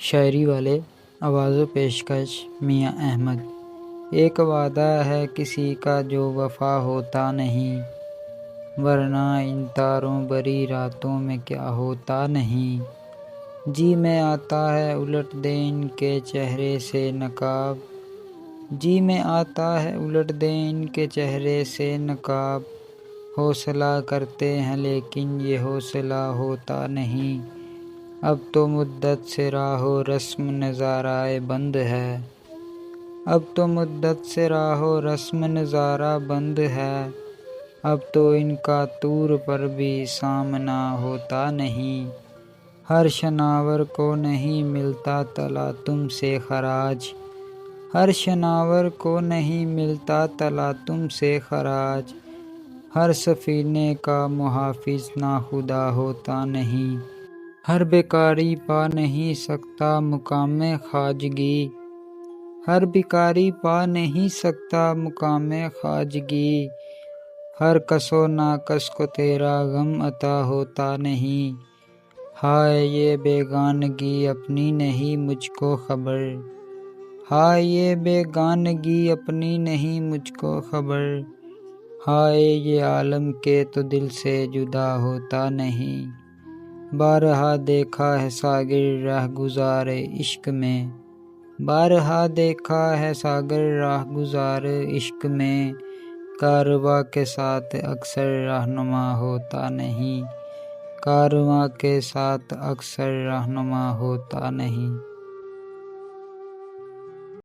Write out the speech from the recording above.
شاعری والے آواز و پیشکش میاں احمد۔ ایک وعدہ ہے کسی کا جو وفا ہوتا نہیں، ورنہ ان تاروں بھری راتوں میں کیا ہوتا نہیں۔ جی میں آتا ہے الٹ دے ان کے چہرے سے نقاب، جی میں آتا ہے الٹ دے ان کے چہرے سے نقاب۔ حوصلہ کرتے ہیں لیکن یہ حوصلہ ہوتا نہیں، اب تو مدت سے راہ و رسم نظارہ بند ہے، اب تو مدت سے راہ و رسم نظارہ بند ہے۔ اب تو ان کا طور پر بھی سامنا ہوتا نہیں، ہر شناور کو نہیں ملتا طلع تم سے خراج، ہر شناور کو نہیں ملتا طلع تم سے خراج۔ ہر سفینے کا محافظ ناخدا ہوتا نہیں، ہر بھکاری پا نہیں سکتا مقام خواجگی، ہر بھکاری پا نہیں سکتا مقام خواجگی۔ ہر کس و ناکس کو تیرا غم عطا ہوتا نہیں، ہائے یہ بیگانگی اپنی نہیں مجھ کو خبر، ہائے یہ بیگانگی اپنی نہیں مجھ کو خبر۔ ہائے یہ عالم کہ تو دل سے جدا ہوتا نہیں، بارہا دیکھا ہے ساغر راہ گزار عشق میں، بارہا دیکھا ہے ساغر راہ گزار عشق میں۔ کارواں کے ساتھ اکثر رہنما ہوتا نہیں، کارواں کے ساتھ اکثر رہنما ہوتا نہیں۔